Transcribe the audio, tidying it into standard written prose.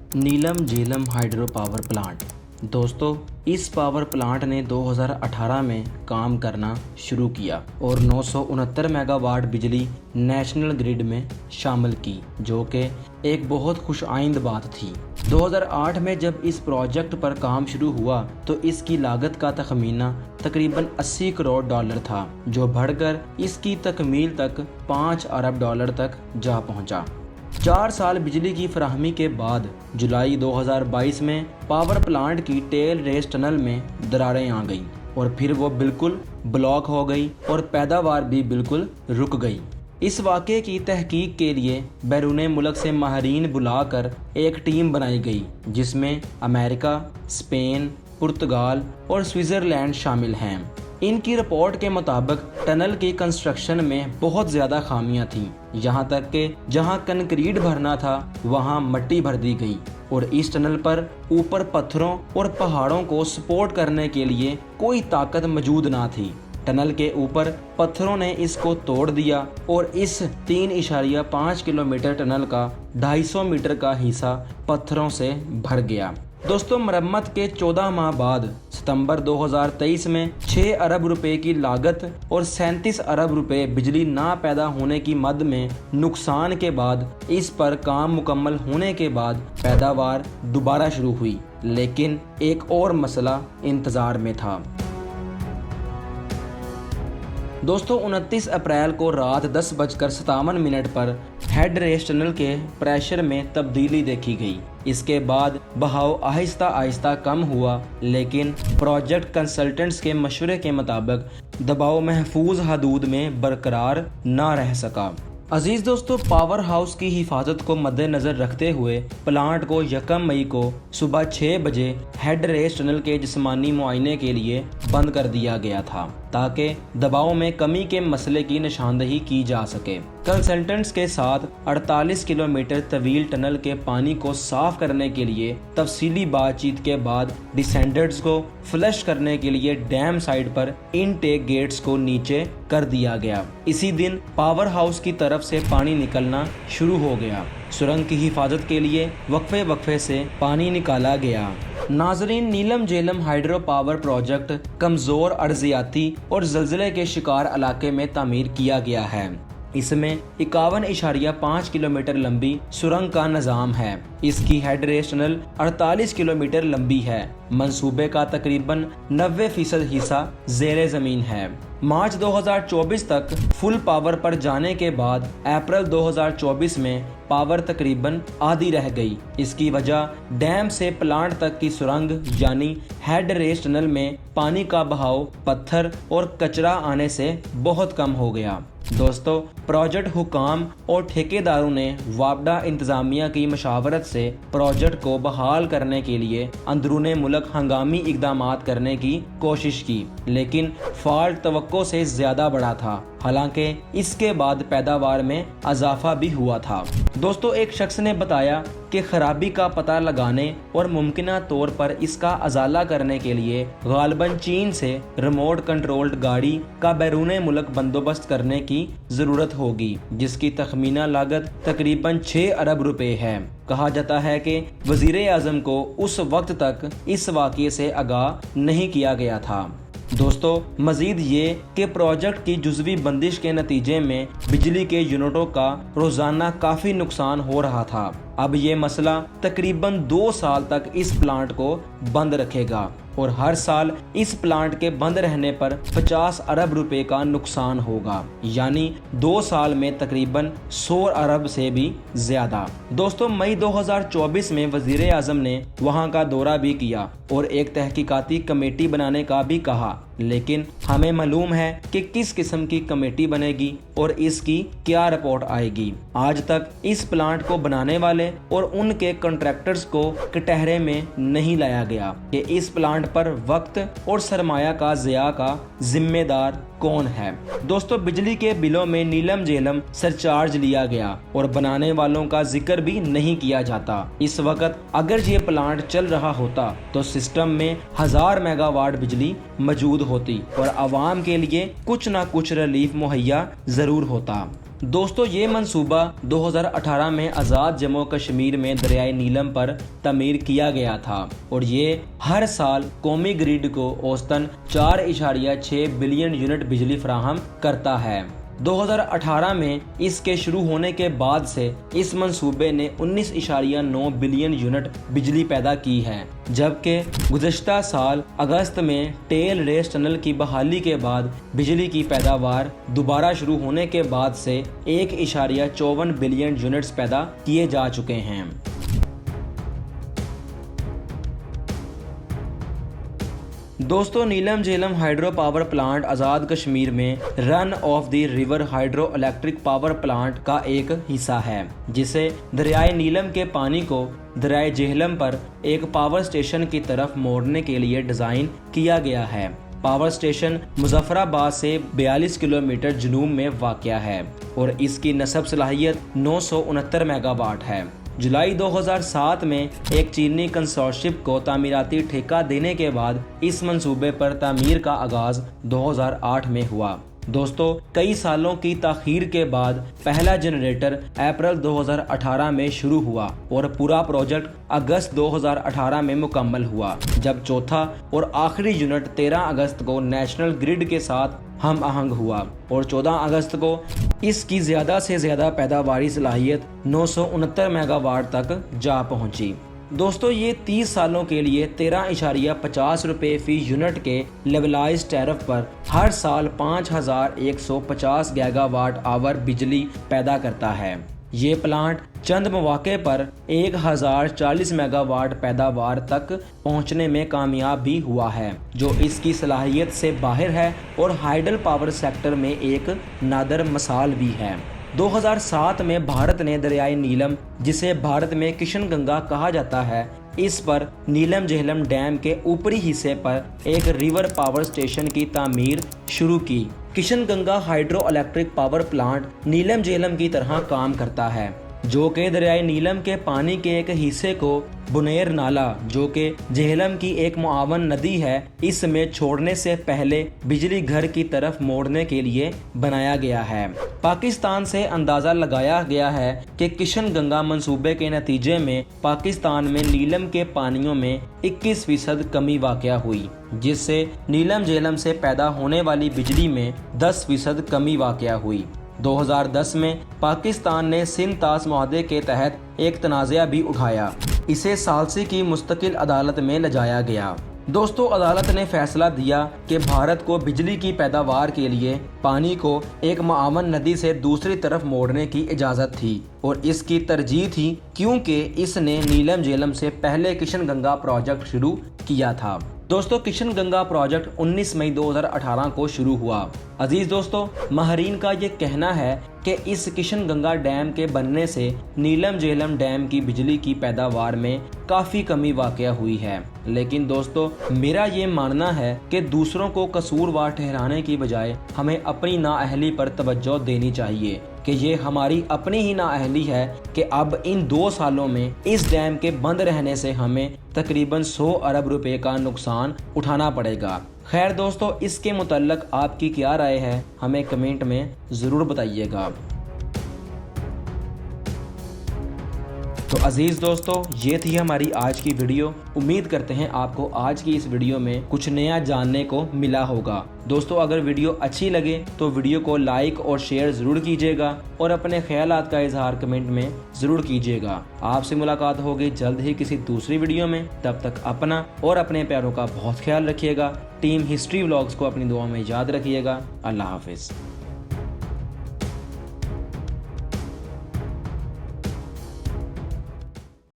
नीलम Jhelum hydro power plant. दोस्तों, इस power plant ने 2018 में काम करना शुरू किया और 969 मेगावाट बिजली नेशनल ग्रिड में शामिल की, जो कि एक बहुत खुशआइंद बात थी। 2008 में जब इस प्रोजेक्ट पर काम शुरू हुआ तो इसकी लागत का तखमीना तकरीबन 80 करोड़ डॉलर था, जो बढ़कर इसकी तकमील तक 5 अरब डॉलर तक जा पहुंचा। 4 साल बिजली की फराहमी के बाद जुलाई 2022 में पावर प्लांट की टेल रेस टनल में दरारें आ गईं और फिर वो बिल्कुल ब्लॉक हो गई और पैदावार भी बिल्कुल रुक गई। इस वाक़े की तहकीक के लिए बैरून मुल्क से माहिरीन बुलाकर एक टीम बनाई गई, जिसमें अमेरिका, स्पेन, पुर्तगाल और स्विट्ज़रलैंड शामिल हैं। इनकी रिपोर्ट के मुताबिक टनल की कंस्ट्रक्शन में बहुत ज़्यादा खामियां थीं, यहाँ तक कि जहाँ कंक्रीट भरना था वहाँ मिट्टी भर दी गई और इस टनल पर ऊपर पत्थरों और पहाड़ों को सपोर्ट करने के लिए कोई ताकत मौजूद ना थी। टनल के ऊपर पत्थरों ने इसको तोड़ दिया और इस 3.5 किलोमीटर टनल का 250 मीटर का हिस्सा पत्थरों से भर गया। दोस्तों, मरम्मत के 14 माह बाद सितंबर 2023 में 6 अरब रुपए की लागत और 37 अरब रुपए बिजली ना पैदा होने की मद में नुकसान के बाद इस पर काम मुकम्मल होने के बाद पैदावार दोबारा शुरू हुई, लेकिन एक और मसला इंतज़ार में था। दोस्तों, 29 अप्रैल को रात 10:57 पर हेड रेस टनल के प्रेशर में तब्दीली देखी गई। इसके बाद बहाव आहिस्ता आहिस्ता कम हुआ, लेकिन प्रोजेक्ट कंसल्टेंट्स के मशवरे के मुताबिक दबाव महफूज हदूद में बरकरार ना रह सका। अजीज दोस्तों, पावर हाउस की हिफाजत को मद्देनजर रखते हुए प्लांट को 1 मई को सुबह 6 बजे हेड रेस टनल के जिस्मानी मुआयने के लिए बंद कर दिया गया था, ताकि दबाव में कमी के मसले की निशानदही की जा सके। कंसल्टेंट्स के साथ 48 किलोमीटर तवील टनल के पानी को साफ करने के लिए तफसीली बातचीत के बाद डिसेंडर्स को फ्लश करने के लिए डैम साइड पर इनटेक गेट्स को नीचे कर दिया गया। इसी दिन पावर हाउस की तरफ से पानी निकलना शुरू हो गया। सुरंग की हिफाजत के लिए वक्फे से पानी निकाला गया। नाजरीन, नीलम झेलम हाइड्रो पावर प्रोजेक्ट कमज़ोर अर्जियाती और ज़लज़ले के शिकार इलाके में तामीर किया गया है। इसमें 51.5 किलोमीटर लंबी सुरंग का निज़ाम है। इसकी हेड रेस टनल 48 किलोमीटर लंबी है। मंसूबे का तकरीबन 90% हिस्सा ज़ेरे ज़मीन है। मार्च 2024 तक फुल पावर पर जाने के बाद अप्रैल 2024 में पावर तकरीबन आधी रह गई। इसकी वजह डैम से प्लांट तक की सुरंग यानी हेड रेस टनल में पानी का बहाव पत्थर और कचरा आने से बहुत कम हो गया। दोस्तों, प्रोजेक्ट हुकाम और ठेकेदारों ने वापडा इंतजामिया की मशावरत से प्रोजेक्ट को बहाल करने के लिए अंदरूने मुल्क हंगामी इकदामात करने की कोशिश की, लेकिन फॉल्ट तवक्को से ज़्यादा बड़ा था। हालांकि इसके बाद पैदावार में इजाफा भी हुआ था। दोस्तों, एक शख्स ने बताया कि खराबी का पता लगाने और मुमकिना तौर पर इसका अजाला करने के लिए गालिबन चीन से रिमोट कंट्रोल्ड गाड़ी का बैरून मुल्क बंदोबस्त करने की ज़रूरत होगी, जिसकी तखमीना लागत तकरीबन 6 अरब रुपए है। कहा जाता है कि वज़ीर आज़म को उस वक्त तक इस वाक़ये से आगाह नहीं किया गया था। दोस्तों, मजीद ये कि प्रोजेक्ट की जुज़वी बंदिश के नतीजे में बिजली के यूनिटों का रोज़ाना काफ़ी नुकसान हो रहा था। अब ये मसला तकरीबन 2 साल तक इस प्लांट को बंद रखेगा और हर साल इस प्लांट के बंद रहने पर 50 अरब रुपए का नुकसान होगा, यानी 2 साल में तकरीबन 100 अरब से भी ज़्यादा। दोस्तों, मई 2024 में वज़ीर आज़म ने वहां का दौरा भी किया और एक तहकीकाती कमेटी बनाने का भी कहा, लेकिन हमें मालूम है कि किस किस्म की कमेटी बनेगी और इसकी क्या रिपोर्ट आएगी। आज तक इस प्लांट को बनाने वाले और उनके कॉन्ट्रैक्टर्स को कटहरे में नहीं लाया गया कि इस प्लांट पर वक्त और सरमाया का ज़िया का जिम्मेदार कौन है। दोस्तों, बिजली के बिलों में नीलम झेलम सरचार्ज लिया गया और बनाने वालों का जिक्र भी नहीं किया जाता। इस वक्त अगर ये प्लांट चल रहा होता तो सिस्टम में 1000 मेगावाट बिजली मौजूद होती और आवाम के लिए कुछ ना कुछ रिलीफ मुहैया जरूर होता। दोस्तों ये मंसूबा 2018 में आज़ाद जम्मू कश्मीर में दरियाए नीलम पर तमीर किया गया था और ये हर साल कौमी ग्रिड को औसतन 4.6 बिलियन यूनिट बिजली फराहम करता है। 2018 में इसके शुरू होने के बाद से इस मंसूबे ने 19.9 बिलियन यूनिट बिजली पैदा की है, जबकि गुज़श्ता साल अगस्त में टेल रेस टनल की बहाली के बाद बिजली की पैदावार दोबारा शुरू होने के बाद से 1.54 बिलियन यूनिट्स पैदा किए जा चुके हैं। दोस्तों नीलम Jhelum hydro power plant Azad Kashmir में run of the river hydro electric power plant का एक हिस्सा है, जिसे दरियाए नीलम के पानी को दरियाए झेलम पर एक पावर स्टेशन की तरफ मोड़ने के लिए डिज़ाइन किया गया है। पावर स्टेशन मुजफ्फराबाद से 42 किलोमीटर जनूब में वाक़या है और इसकी नस्ब सलाहियत 969 मेगावाट है। जुलाई 2007 में एक चीनी कंसोर्शियम को तामीराती ठेका देने के बाद इस मंसूबे पर तामीर का आगाज़ 2008 में हुआ। दोस्तों कई सालों की ताख़ीर के बाद पहला जनरेटर अप्रैल 2018 में शुरू हुआ और पूरा प्रोजेक्ट अगस्त 2018 में मुकम्मल हुआ, जब चौथा और आखिरी यूनिट 13 अगस्त को नेशनल ग्रिड के साथ हम आहंग हुआ और 14 अगस्त को इसकी ज़्यादा से ज़्यादा पैदावारी सलाहियत 969 मेगावाट तक जा पहुंची। दोस्तों ये 30 सालों के लिए 13.50 रुपये फ़ी यूनिट के लेवलाइज टैरिफ पर हर साल 5150 गीगावाट आवर बिजली पैदा करता है। ये प्लांट चंद मौके पर 1040 मेगावाट पैदावार तक पहुंचने में कामयाब भी हुआ है, जो इसकी सलाहियत से बाहर है और हाइडल पावर सेक्टर में एक नादर मिसाल भी है। 2007 में भारत ने दरियाए नीलम, जिसे भारत में किशन गंगा कहा जाता है, इस पर नीलम झेलम डैम के ऊपरी हिस्से पर एक रिवर पावर स्टेशन की तामीर शुरू की। Kishan Ganga hydro electric power plant Neelum Jhelum की तरह काम करता है, जो कि दरियाए नीलम के पानी के एक हिस्से को बुनेर नाला, जो कि झेलम की एक मुआवन नदी है, इसमें छोड़ने से पहले बिजली घर की तरफ मोड़ने के लिए बनाया गया है। पाकिस्तान से अंदाज़ा लगाया गया है कि किशन गंगा मंसूबे के नतीजे में पाकिस्तान में नीलम के पानियों में 21% कमी वाक़या हुई, जिससे नीलम झेलम से पैदा होने वाली बिजली में 10% कमी वाक़या हुई। 2010 में पाकिस्तान ने सिंध तास मुआहदे के तहत एक तनाज़ा भी उठाया। इसे सालसी की मुस्तकिल अदालत में ले जाया गया। दोस्तों अदालत ने फैसला दिया कि भारत को बिजली की पैदावार के लिए पानी को एक मुआवन नदी से दूसरी तरफ मोड़ने की इजाज़त थी और इसकी तरजीह थी क्योंकि इसने नीलम झेलम से पहले किशन गंगा प्रोजेक्ट शुरू किया था। दोस्तों किशन गंगा प्रोजेक्ट 19 मई 2018 को शुरू हुआ। अजीज दोस्तों माहरीन का ये कहना है कि इस किशन गंगा डैम के बनने से नीलम झेलम डैम की बिजली की पैदावार में काफ़ी कमी वाक़या हुई है, लेकिन दोस्तों मेरा ये मानना है कि दूसरों को कसूरवार ठहराने की बजाय हमें अपनी नाअहली पर तवज्जो देनी चाहिए कि ये हमारी अपनी ही नाअहली है कि अब इन 2 सालों में इस डैम के बंद रहने से हमें तकरीबन 100 अरब रुपए का नुकसान उठाना पड़ेगा। खैर दोस्तों इसके मुतल्लक आपकी क्या राय है हमें कमेंट में ज़रूर बताइएगा। तो अजीज़ दोस्तों ये थी हमारी आज की वीडियो। उम्मीद करते हैं आपको आज की इस वीडियो में कुछ नया जानने को मिला होगा। दोस्तों अगर वीडियो अच्छी लगे तो वीडियो को लाइक और शेयर ज़रूर कीजिएगा और अपने ख्यालात का इजहार कमेंट में ज़रूर कीजिएगा। आपसे मुलाकात होगी जल्द ही किसी दूसरी वीडियो में। तब तक अपना और अपने प्यारों का बहुत ख्याल रखिएगा। टीम हिस्ट्री व्लॉग्स को अपनी दुआ में याद रखिएगा। अल्लाह हाफिज़।